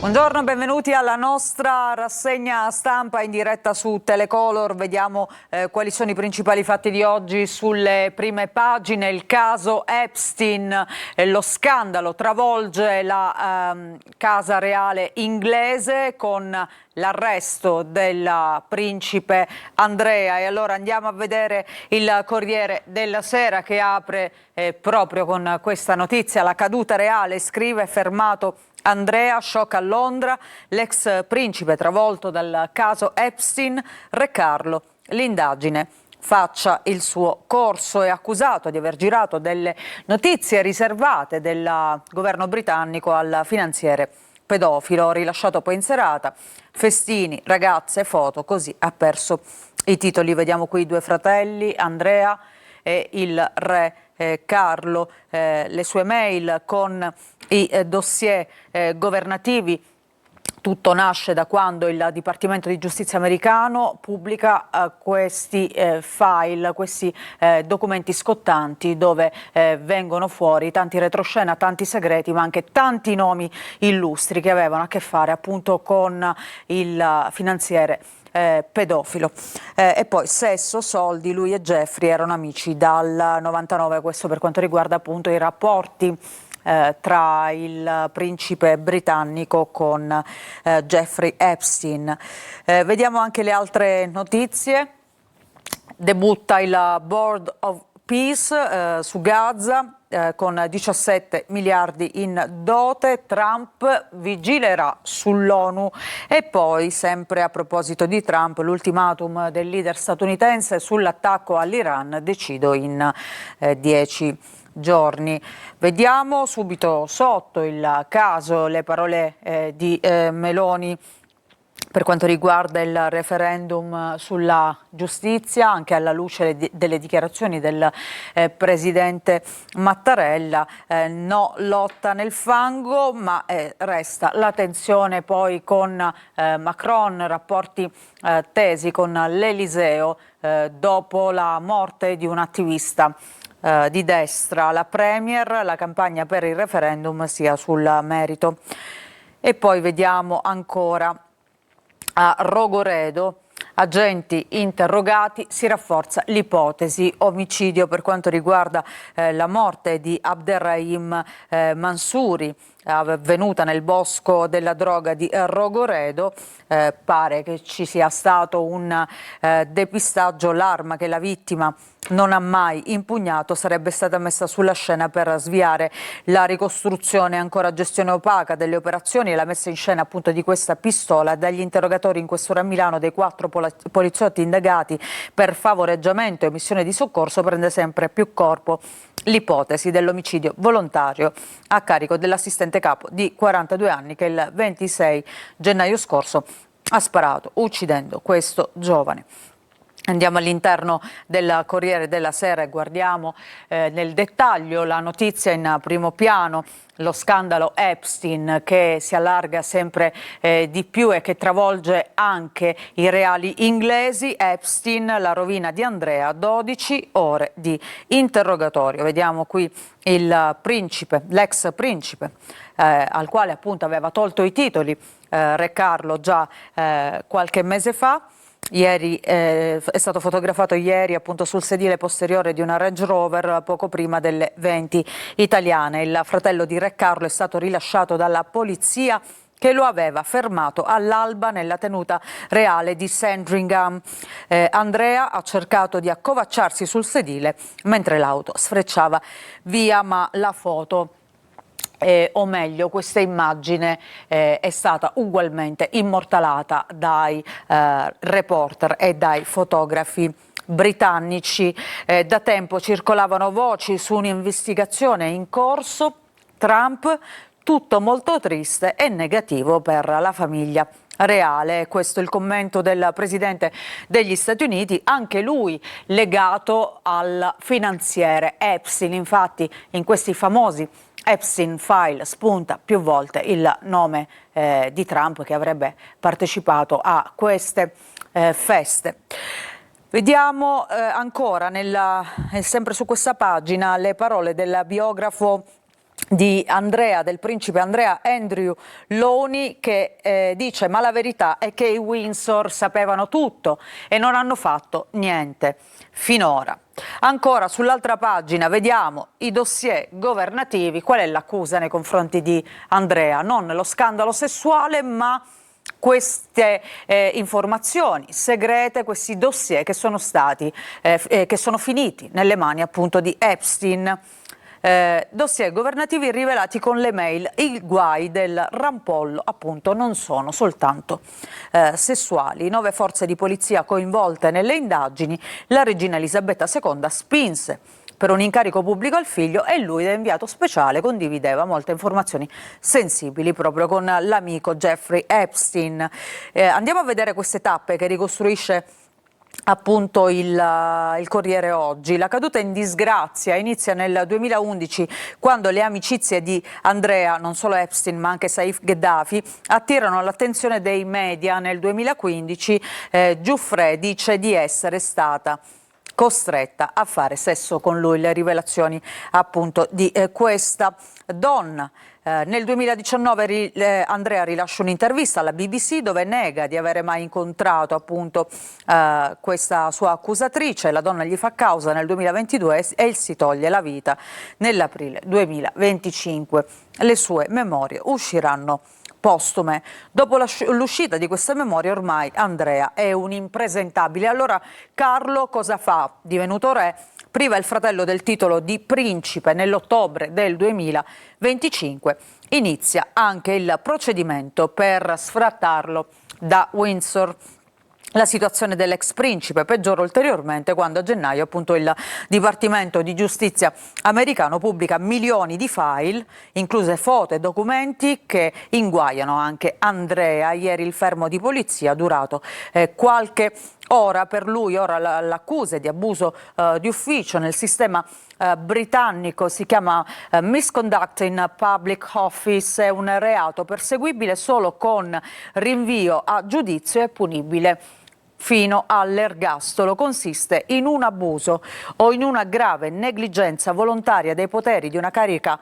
Buongiorno, benvenuti alla nostra rassegna stampa in diretta su Telecolor. Vediamo quali sono i principali fatti di oggi sulle prime pagine. Il caso Epstein, lo scandalo travolge la casa reale inglese con l'arresto del principe Andrea. E allora andiamo a vedere il Corriere della Sera che apre proprio con questa notizia. La caduta reale, scrive: fermato Andrea, shock a Londra, l'ex principe travolto dal caso Epstein, Re Carlo, l'indagine faccia il suo corso. È accusato di aver girato delle notizie riservate del governo britannico al finanziere pedofilo, rilasciato poi in serata, festini, ragazze, foto, così ha perso i titoli. Vediamo qui i due fratelli, Andrea e il re Carlo, le sue mail con i dossier governativi. Tutto nasce da quando il Dipartimento di Giustizia americano pubblica questi file, questi documenti scottanti dove vengono fuori tanti retroscena, tanti segreti, ma anche tanti nomi illustri che avevano a che fare appunto con il finanziere pedofilo. E poi sesso, soldi, lui e Jeffrey erano amici dal 99, questo per quanto riguarda appunto i rapporti tra il principe britannico con Jeffrey Epstein. Vediamo anche le altre notizie. Debutta il Board of Peace su Gaza con 17 miliardi in dote. Trump vigilerà sull'ONU. E poi, sempre a proposito di Trump, l'ultimatum del leader statunitense sull'attacco all'Iran: decido in 10 giorni. Vediamo subito sotto il caso le parole di Meloni per quanto riguarda il referendum sulla giustizia, anche alla luce delle dichiarazioni del presidente Mattarella. No lotta nel fango, ma resta la tensione poi con Macron, rapporti tesi con l'Eliseo dopo la morte di un attivista di destra. La Premier, la campagna per il referendum sia sul merito. E poi vediamo ancora a Rogoredo, agenti interrogati, si rafforza l'ipotesi omicidio per quanto riguarda la morte di Abderrahim Mansouri, avvenuta nel bosco della droga di Rogoredo. Pare che ci sia stato un depistaggio. L'arma che la vittima non ha mai impugnato sarebbe stata messa sulla scena per sviare la ricostruzione, ancora gestione opaca delle operazioni e la messa in scena appunto di questa pistola. Dagli interrogatori in questura a Milano dei 4 poliziotti indagati per favoreggiamento e omissione di soccorso prende sempre più corpo l'ipotesi dell'omicidio volontario a carico dell'assistente capo di 42 anni che il 26 gennaio scorso ha sparato uccidendo questo giovane. Andiamo all'interno del Corriere della Sera e guardiamo nel dettaglio la notizia in primo piano: lo scandalo Epstein che si allarga sempre di più e che travolge anche i reali inglesi. Epstein, la rovina di Andrea, 12 ore di interrogatorio. Vediamo qui il principe, l'ex principe, al quale appunto aveva tolto i titoli Re Carlo già qualche mese fa. Ieri è stato fotografato ieri appunto sul sedile posteriore di una Range Rover poco prima delle 20 italiane. Il fratello di Re Carlo è stato rilasciato dalla polizia che lo aveva fermato all'alba nella tenuta reale di Sandringham. Andrea ha cercato di accovacciarsi sul sedile mentre l'auto sfrecciava via, ma la foto o meglio questa immagine è stata ugualmente immortalata dai reporter e dai fotografi britannici. Da tempo circolavano voci su un'investigazione in corso. Trump, tutto molto triste e negativo per la famiglia reale. Questo è il commento del presidente degli Stati Uniti, anche lui legato al finanziere Epstein. Infatti in questi famosi Epstein File spunta più volte il nome di Trump, che avrebbe partecipato a queste feste. Vediamo ancora sempre su questa pagina le parole del biografo di Andrea, del principe Andrea Andrew Loni, che dice: ma la verità è che i Windsor sapevano tutto e non hanno fatto niente finora. Ancora sull'altra pagina vediamo i dossier governativi. Qual è l'accusa nei confronti di Andrea? Non lo scandalo sessuale, ma queste informazioni segrete, questi dossier che sono stati che sono finiti nelle mani appunto di Epstein. Dossier governativi rivelati con le mail. I guai del rampollo appunto non sono soltanto sessuali. 9 forze di polizia coinvolte nelle indagini. La regina Elisabetta II spinse per un incarico pubblico al figlio e lui, da inviato speciale, condivideva molte informazioni sensibili proprio con l'amico Jeffrey Epstein. Andiamo a vedere queste tappe che ricostruisce appunto il Corriere oggi. La caduta in disgrazia inizia nel 2011, quando le amicizie di Andrea, non solo Epstein ma anche Saif Gheddafi, attirano l'attenzione dei media. Nel 2015 Giuffre dice di essere stata costretta a fare sesso con lui. Le rivelazioni appunto di questa donna. Nel 2019 Andrea rilascia un'intervista alla BBC dove nega di avere mai incontrato appunto questa sua accusatrice. La donna gli fa causa nel 2022 e si toglie la vita nell'aprile 2025. Le sue memorie usciranno postume. Dopo l'uscita di queste memorie ormai Andrea è un impresentabile. Allora Carlo cosa fa? Divenuto re, priva il fratello del titolo di principe. Nell'ottobre del 2025 inizia anche il procedimento per sfrattarlo da Windsor. La situazione dell'ex principe peggiora ulteriormente quando a gennaio appunto il Dipartimento di Giustizia americano pubblica milioni di file, incluse foto e documenti, che inguaiano anche Andrea. Ieri il fermo di polizia durato qualche ora per lui. Ora l'accusa è di abuso di ufficio nel sistema britannico, si chiama misconduct in public office, è un reato perseguibile solo con rinvio a giudizio e punibile fino all'ergastolo. Consiste in un abuso o in una grave negligenza volontaria dei poteri di una carica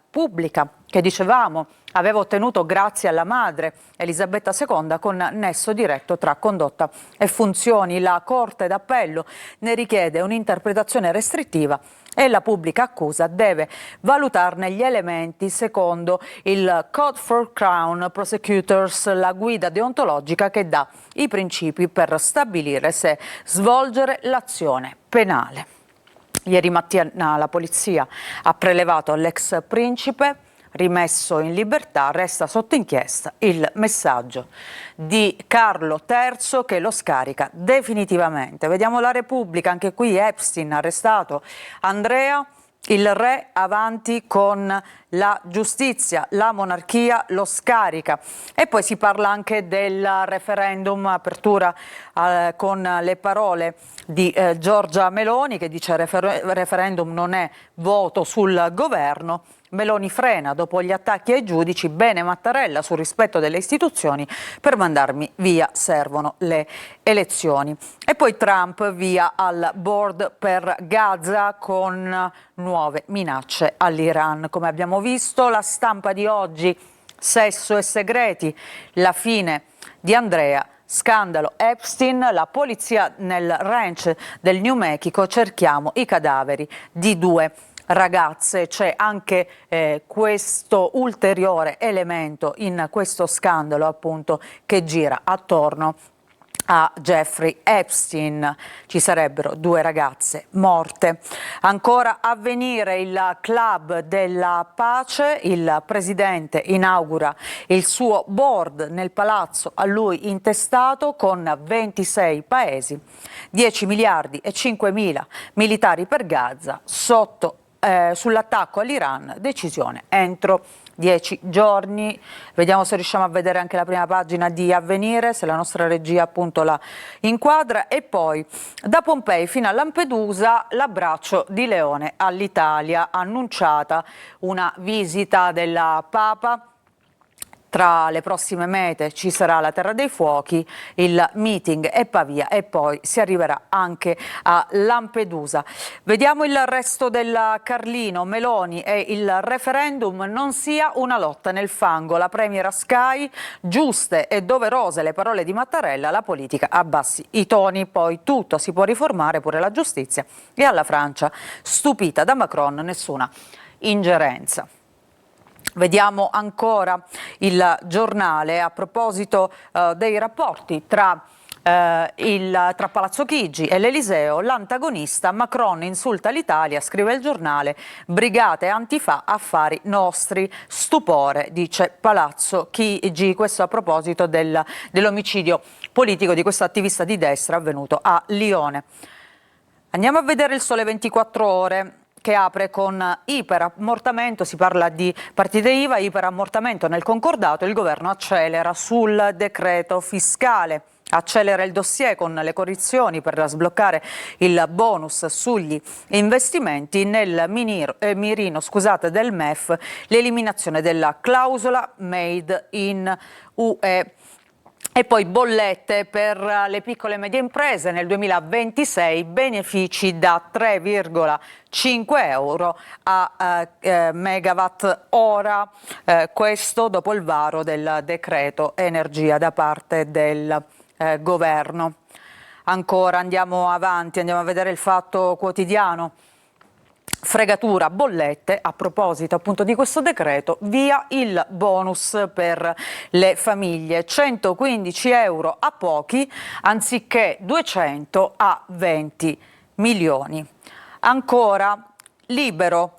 pubblica che, dicevamo, aveva ottenuto grazie alla madre Elisabetta II, con nesso diretto tra condotta e funzioni. La Corte d'Appello ne richiede un'interpretazione restrittiva e la pubblica accusa deve valutarne gli elementi secondo il Code for Crown Prosecutors, la guida deontologica che dà i principi per stabilire se svolgere l'azione penale. Ieri mattina la polizia ha prelevato l'ex principe, rimesso in libertà. Resta sotto inchiesta il messaggio di Carlo III che lo scarica definitivamente. Vediamo la Repubblica, anche qui Epstein arrestato, Andrea, il re avanti con la giustizia, la monarchia lo scarica. E poi si parla anche del referendum, apertura con le parole di Giorgia Meloni, che dice referendum non è voto sul governo. Meloni frena dopo gli attacchi ai giudici. Bene Mattarella sul rispetto delle istituzioni, per mandarmi via servono le elezioni. E poi Trump via al board per Gaza con nuove minacce all'Iran. Come abbiamo visto, la Stampa di oggi: sesso e segreti, la fine di Andrea, scandalo Epstein, la polizia nel ranch del New Mexico, cerchiamo i cadaveri di 2 ragazze. C'è anche questo ulteriore elemento in questo scandalo appunto che gira attorno a Jeffrey Epstein. Ci sarebbero 2 ragazze morte. Ancora Avvenire, il club della pace, il presidente inaugura il suo board nel palazzo a lui intestato con 26 paesi, 10 miliardi e 5.000 militari per Gaza, sull'attacco all'Iran, decisione entro 10 giorni. Vediamo se riusciamo a vedere anche la prima pagina di Avvenire, se la nostra regia appunto la inquadra. E poi da Pompei fino a Lampedusa, l'abbraccio di Leone all'Italia, annunciata una visita del Papa. Tra le prossime mete ci sarà la Terra dei Fuochi, il meeting è Pavia e poi si arriverà anche a Lampedusa. Vediamo il resto del Carlino. Meloni e il referendum non sia una lotta nel fango. La premier a Sky, giuste e doverose le parole di Mattarella, la politica abbassi i toni, poi tutto si può riformare, pure la giustizia. E alla Francia, stupita da Macron, nessuna ingerenza. Vediamo ancora il giornale a proposito dei rapporti tra Palazzo Chigi e l'Eliseo. L'antagonista: Macron insulta l'Italia, scrive il giornale, brigate antifa, affari nostri, stupore, dice Palazzo Chigi. Questo a proposito dell'omicidio politico di questo attivista di destra avvenuto a Lione. Andiamo a vedere il Sole 24 Ore, che apre con iperammortamento, si parla di partite IVA, iperammortamento nel concordato, il governo accelera sul decreto fiscale. Accelera il dossier con le correzioni per sbloccare il bonus sugli investimenti, nel mirino del MEF l'eliminazione della clausola Made in UE. E poi bollette per le piccole e medie imprese nel 2026, benefici da 3,5 euro a megawatt ora, questo dopo il varo del decreto energia da parte del governo. Ancora andiamo avanti, andiamo a vedere il Fatto Quotidiano. Fregatura, bollette, a proposito appunto di questo decreto, via il bonus per le famiglie, 115 euro a pochi anziché 200 a 20 milioni. Ancora Libero,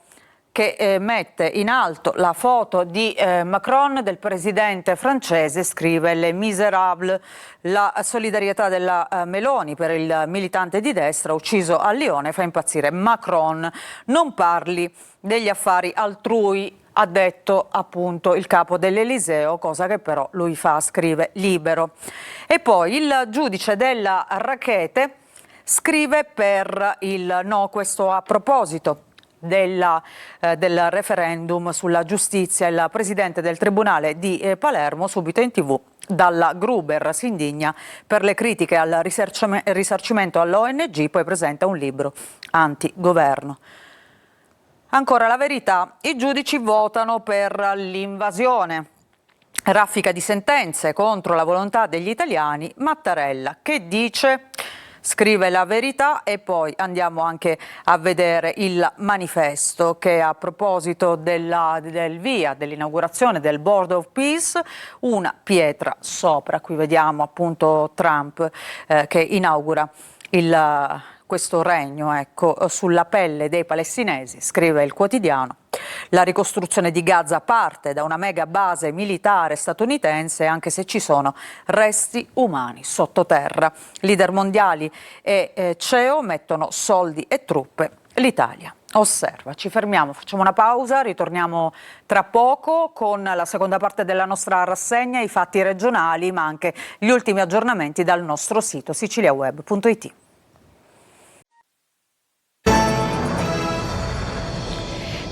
che mette in alto la foto di Macron, del presidente francese, scrive Les Miserables, la solidarietà della Meloni per il militante di destra ucciso a Lione fa impazzire Macron, non parli degli affari altrui, ha detto appunto il capo dell'Eliseo, cosa che però lui fa, scrive Libero. E poi il giudice della Rackete scrive per il no, questo a proposito del referendum sulla giustizia. Il presidente del Tribunale di Palermo, subito in TV, dalla Gruber, si indigna per le critiche al risarcimento all'ONG, poi presenta un libro anti-governo. Ancora La Verità, i giudici votano per l'invasione. Raffica di sentenze contro la volontà degli italiani, Mattarella che dice... Scrive La Verità. E poi andiamo anche a vedere il Manifesto, che a proposito dell'inaugurazione del Board of Peace, una pietra sopra. Qui vediamo appunto Trump che inaugura questo regno, ecco, sulla pelle dei palestinesi, scrive il quotidiano. La ricostruzione di Gaza parte da una mega base militare statunitense, anche se ci sono resti umani sottoterra. Leader mondiali e CEO mettono soldi e truppe, l'Italia osserva. Ci fermiamo, facciamo una pausa, ritorniamo tra poco con la seconda parte della nostra rassegna, i fatti regionali, ma anche gli ultimi aggiornamenti dal nostro sito siciliaweb.it.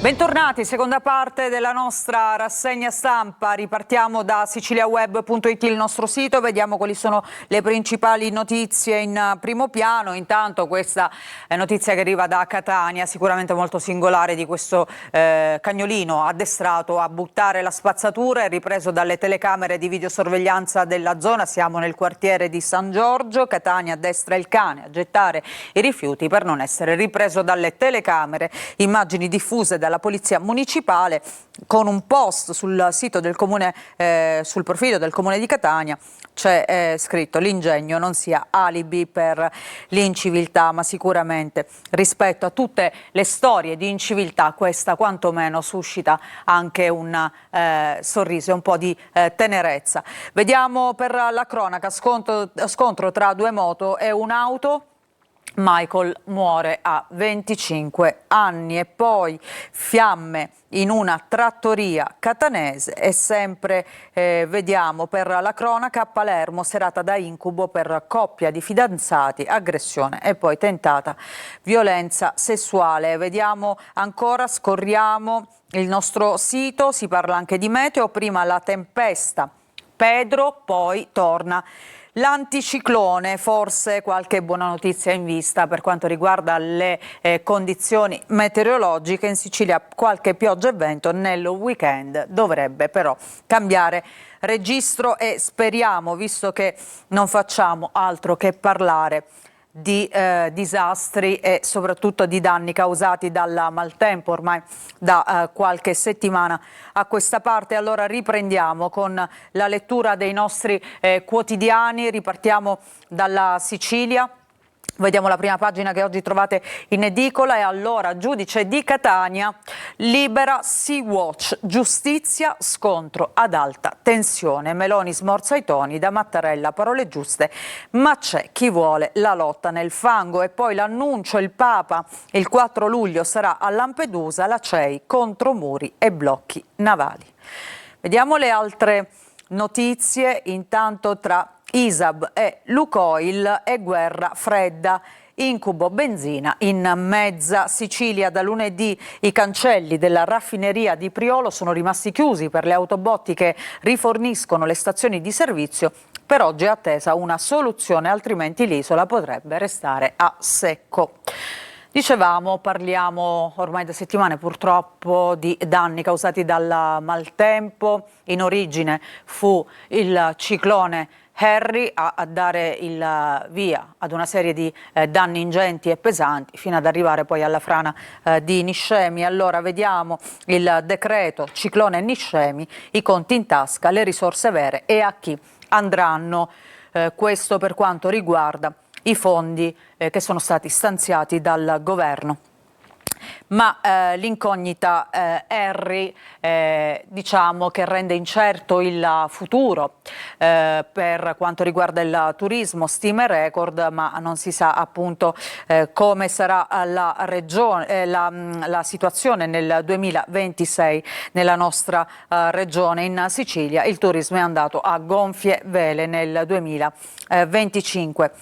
Bentornati, seconda parte della nostra rassegna stampa. Ripartiamo da siciliaweb.it, il nostro sito, vediamo quali sono le principali notizie in primo piano. Intanto questa notizia che arriva da Catania, sicuramente molto singolare, di questo cagnolino addestrato a buttare la spazzatura, è ripreso dalle telecamere di videosorveglianza della zona. Siamo nel quartiere di San Giorgio. Catania addestra il cane a gettare i rifiuti per non essere ripreso dalle telecamere. Immagini diffuse dalla Polizia Municipale, con un post sul sito del comune, sul profilo del comune di Catania c'è scritto: l'ingegno non sia alibi per l'inciviltà, ma sicuramente rispetto a tutte le storie di inciviltà questa quantomeno suscita anche un sorriso e un po' di tenerezza. Vediamo per la cronaca, scontro tra due moto e un'auto Michael muore a 25 anni. E poi fiamme in una trattoria catanese e sempre vediamo per la cronaca: a Palermo serata da incubo per coppia di fidanzati, aggressione e poi tentata violenza sessuale. Vediamo ancora, scorriamo il nostro sito, si parla anche di meteo, prima la tempesta Pedro, poi torna l'anticiclone. Forse qualche buona notizia in vista per quanto riguarda le condizioni meteorologiche. In Sicilia qualche pioggia e vento nel weekend, dovrebbe però cambiare registro e speriamo, visto che non facciamo altro che parlare di disastri e soprattutto di danni causati dal maltempo ormai da qualche settimana a questa parte. Allora riprendiamo con la lettura dei nostri quotidiani, ripartiamo dalla Sicilia. Vediamo la prima pagina che oggi trovate in edicola. E allora, giudice di Catania libera Sea-Watch, giustizia, scontro ad alta tensione. Meloni smorza i toni, da Mattarella parole giuste, ma c'è chi vuole la lotta nel fango. E poi l'annuncio: il Papa il 4 luglio sarà a Lampedusa, la CEI contro muri e blocchi navali. Vediamo le altre notizie. Intanto tra ISAB e Lukoil e guerra fredda, incubo benzina in mezza Sicilia. Da lunedì i cancelli della raffineria di Priolo sono rimasti chiusi per le autobotti che riforniscono le stazioni di servizio. Per oggi è attesa una soluzione, altrimenti l'isola potrebbe restare a secco. Dicevamo, parliamo ormai da settimane purtroppo di danni causati dal maltempo. In origine fu il ciclone Harry a dare il via ad una serie di danni ingenti e pesanti, fino ad arrivare poi alla frana di Niscemi. Allora vediamo il decreto ciclone Niscemi, i conti in tasca, le risorse vere e a chi andranno. Questo per quanto riguarda i fondi che sono stati stanziati dal governo. Ma l'incognita Harry diciamo che rende incerto il futuro per quanto riguarda il turismo, stime record, ma non si sa appunto come sarà la regione, la situazione nel 2026 nella nostra regione. In Sicilia il turismo è andato a gonfie vele nel 2025.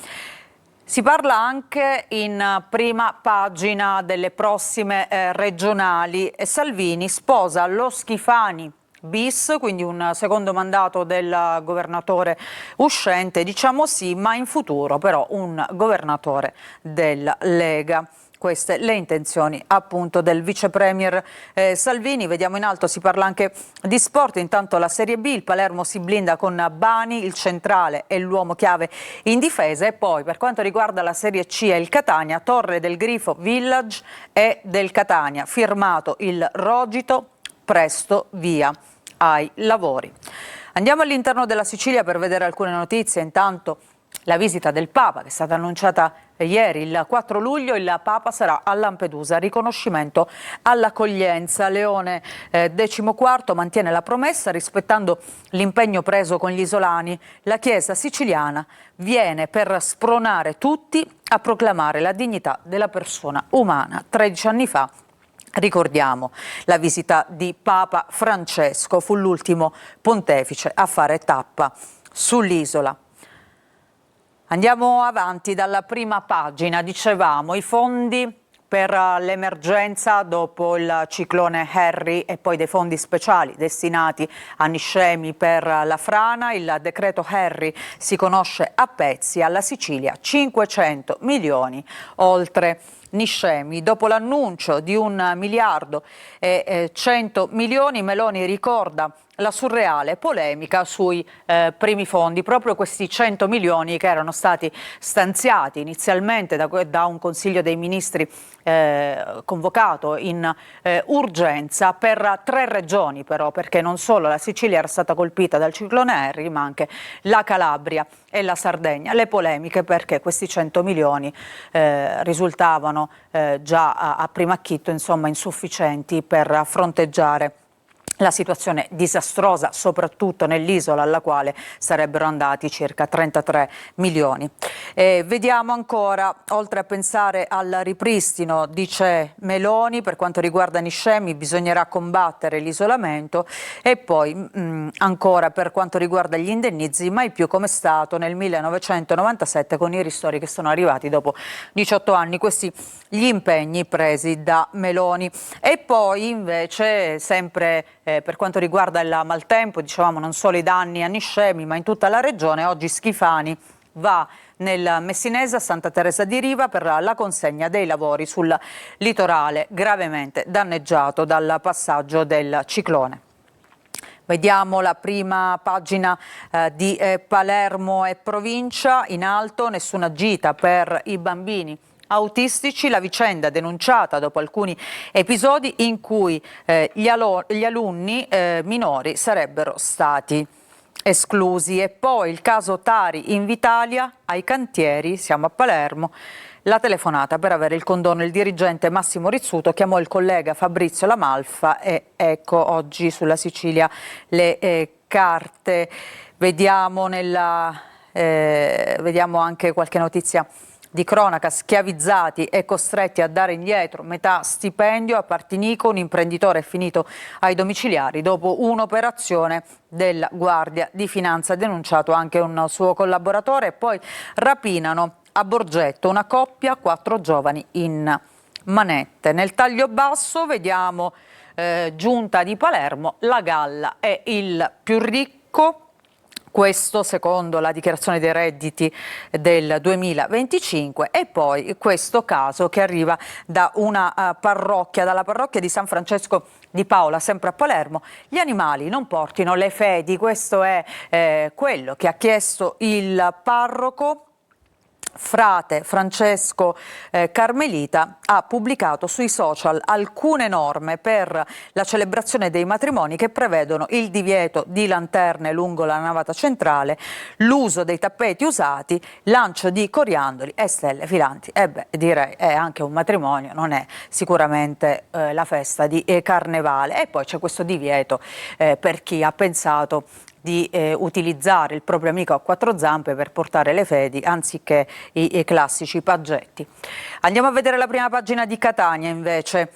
Si parla anche in prima pagina delle prossime regionali. Salvini sposa lo Schifani bis, quindi un secondo mandato del governatore uscente, diciamo sì, ma in futuro però un governatore della Lega. Queste le intenzioni appunto del vice premier Salvini. Vediamo in alto, si parla anche di sport. Intanto la Serie B, il Palermo si blinda con Bani, il centrale e l'uomo chiave in difesa. E poi per quanto riguarda la Serie C e il Catania, Torre del Grifo Village e del Catania, firmato il Rogito, presto via ai lavori. Andiamo all'interno della Sicilia per vedere alcune notizie. Intanto la visita del Papa, che è stata annunciata ieri, il 4 luglio, il Papa sarà a Lampedusa, riconoscimento all'accoglienza. Leone XIV mantiene la promessa rispettando l'impegno preso con gli isolani. La Chiesa siciliana viene per spronare tutti a proclamare la dignità della persona umana. 13 anni fa, ricordiamo, la visita di Papa Francesco, fu l'ultimo pontefice a fare tappa sull'isola. Andiamo avanti dalla prima pagina. Dicevamo, i fondi per l'emergenza dopo il ciclone Harry e poi dei fondi speciali destinati a Niscemi per la frana. Il decreto Harry si conosce a pezzi, alla Sicilia 500 milioni oltre Niscemi. Dopo l'annuncio di 1 miliardo e 100 milioni, Meloni ricorda la surreale polemica sui primi fondi, proprio questi 100 milioni che erano stati stanziati inizialmente da un Consiglio dei Ministri convocato in urgenza per 3 regioni, però, perché non solo la Sicilia era stata colpita dal ciclone Harry, ma anche la Calabria e la Sardegna. Le polemiche perché questi 100 milioni risultavano già a primo acchito insomma insufficienti per fronteggiare La situazione disastrosa soprattutto nell'isola, alla quale sarebbero andati circa 33 milioni. Vediamo ancora, oltre a pensare al ripristino, dice Meloni, per quanto riguarda Niscemi bisognerà combattere l'isolamento, e poi ancora per quanto riguarda gli indennizi, mai più come è stato nel 1997 con i ristori che sono arrivati dopo 18 anni, questi gli impegni presi da Meloni. E poi invece sempre per quanto riguarda il maltempo, dicevamo non solo i danni a Niscemi ma in tutta la regione, oggi Schifani va nel Messinese a Santa Teresa di Riva per la consegna dei lavori sul litorale gravemente danneggiato dal passaggio del ciclone. Vediamo la prima pagina di Palermo e provincia, in alto nessuna gita per i bambini autistici, la vicenda denunciata dopo alcuni episodi in cui gli alunni minori sarebbero stati esclusi. E poi il caso Tari Invitalia ai cantieri, siamo a Palermo, la telefonata per avere il condono. Il dirigente Massimo Rizzuto chiamò il collega Fabrizio Lamalfa e ecco oggi sulla Sicilia le carte. Vediamo anche qualche notizia di cronaca. Schiavizzati e costretti a dare indietro metà stipendio a Partinico, un imprenditore è finito ai domiciliari dopo un'operazione della Guardia di Finanza, ha denunciato anche un suo collaboratore. E poi rapinano a Borgetto una coppia, 4 giovani in manette. Nel taglio basso vediamo Giunta di Palermo, la Galla è il più ricco. Questo secondo la dichiarazione dei redditi del 2025, e poi questo caso che arriva da una parrocchia, dalla parrocchia di San Francesco di Paola, sempre a Palermo. Gli animali non portino le fedi, questo è quello che ha chiesto il parroco. Frate Francesco Carmelita ha pubblicato sui social alcune norme per la celebrazione dei matrimoni che prevedono il divieto di lanterne lungo la navata centrale, l'uso dei tappeti usati, lancio di coriandoli e stelle filanti. Direi è anche un matrimonio, non è sicuramente la festa di carnevale. E poi c'è questo divieto per chi ha pensato di utilizzare il proprio amico a 4 zampe per portare le fedi anziché i classici paggetti. Andiamo a vedere la prima pagina di Catania invece.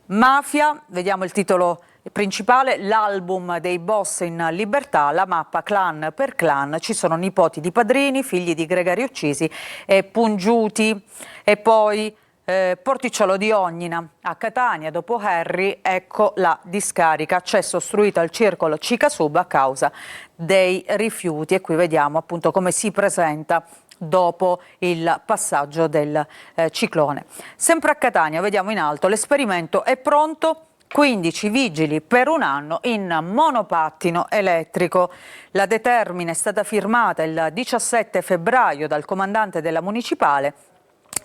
Mafia, vediamo il titolo principale, l'album dei boss in libertà, la mappa clan per clan, ci sono nipoti di padrini, figli di gregari uccisi e pungiuti. E poi Porticciolo di Ognina a Catania, dopo Harry, ecco la discarica, accesso ostruito al circolo Cicasub a causa dei rifiuti. E qui vediamo appunto come si presenta dopo il passaggio del ciclone. Sempre a Catania vediamo in alto, l'esperimento è pronto, 15 vigili per un anno in monopattino elettrico. La determina è stata firmata il 17 febbraio dal comandante della municipale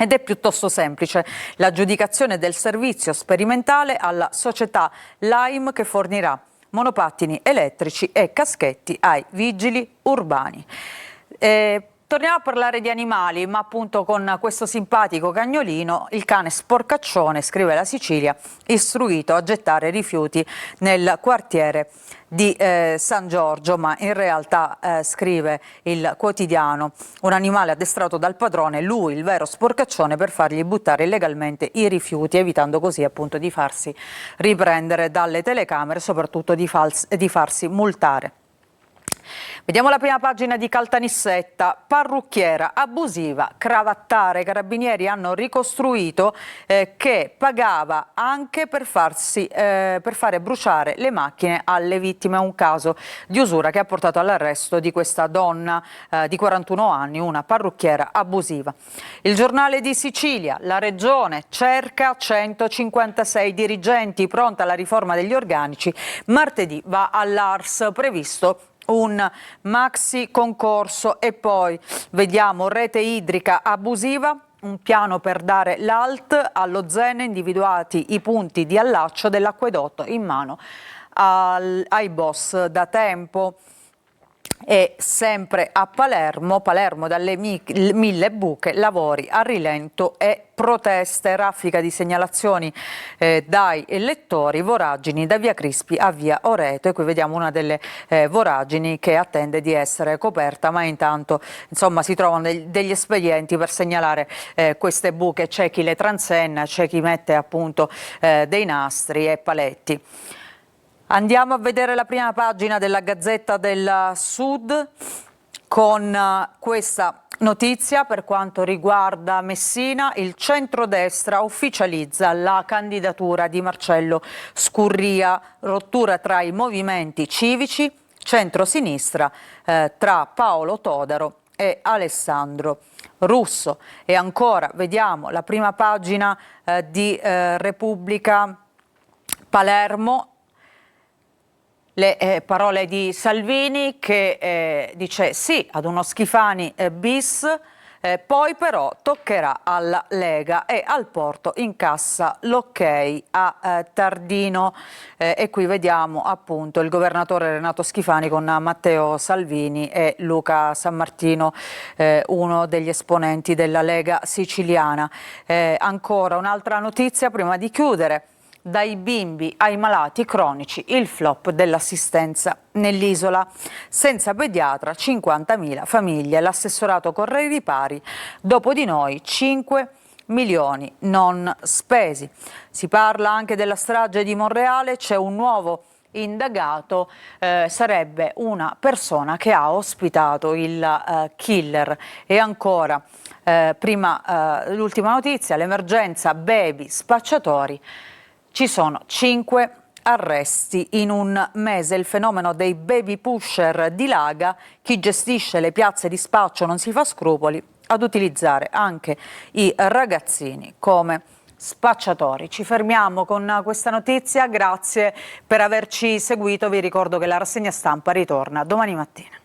ed è piuttosto semplice l'aggiudicazione del servizio sperimentale alla società Lime, che fornirà monopattini elettrici e caschetti ai vigili urbani. Torniamo a parlare di animali, ma appunto con questo simpatico cagnolino, il cane sporcaccione, scrive la Sicilia, istruito a gettare rifiuti nel quartiere di San Giorgio, ma in realtà scrive il quotidiano, un animale addestrato dal padrone, lui il vero sporcaccione, per fargli buttare illegalmente i rifiuti, evitando così appunto di farsi riprendere dalle telecamere, soprattutto di farsi multare. Vediamo la prima pagina di Caltanissetta, parrucchiera abusiva, cravattare. I carabinieri hanno ricostruito che pagava anche per fare bruciare le macchine alle vittime. Un caso di usura che ha portato all'arresto di questa donna di 41 anni, una parrucchiera abusiva. Il Giornale di Sicilia, la regione cerca 156 dirigenti, pronta la riforma degli organici, martedì va all'ARS, previsto un maxi concorso. E poi vediamo rete idrica abusiva, un piano per dare l'alt allo Zen, individuati i punti di allaccio dell'acquedotto in mano ai boss da tempo. E sempre a Palermo dalle 1000 buche, lavori a rilento e proteste, raffica di segnalazioni dai lettori, voragini da via Crispi a via Oreto, e qui vediamo una delle voragini che attende di essere coperta, ma intanto insomma si trovano degli espedienti per segnalare queste buche. C'è chi le transenna, c'è chi mette appunto dei nastri e paletti. Andiamo a vedere la prima pagina della Gazzetta del Sud con questa notizia per quanto riguarda Messina. Il centrodestra ufficializza la candidatura di Marcello Scurria, rottura tra i movimenti civici, centrosinistra tra Paolo Todaro e Alessandro Russo. E ancora vediamo la prima pagina di Repubblica, Palermo. Le parole di Salvini che dice sì ad uno Schifani bis, poi però toccherà alla Lega, e al Porto incassa l'ok a Tardino. E qui vediamo appunto il governatore Renato Schifani con Matteo Salvini e Luca Sammartino, uno degli esponenti della Lega siciliana. Ancora un'altra notizia prima di chiudere. Dai bimbi ai malati cronici, il flop dell'assistenza nell'isola. Senza pediatra 50.000 famiglie, l'assessorato corre ai ripari, dopo di noi 5 milioni non spesi. Si parla anche della strage di Monreale, c'è un nuovo indagato, sarebbe una persona che ha ospitato il killer. E ancora, l'ultima notizia, l'emergenza baby spacciatori. Ci sono 5 arresti in un mese. Il fenomeno dei baby pusher dilaga, chi gestisce le piazze di spaccio non si fa scrupoli ad utilizzare anche i ragazzini come spacciatori. Ci fermiamo con questa notizia, grazie per averci seguito, vi ricordo che la rassegna stampa ritorna domani mattina.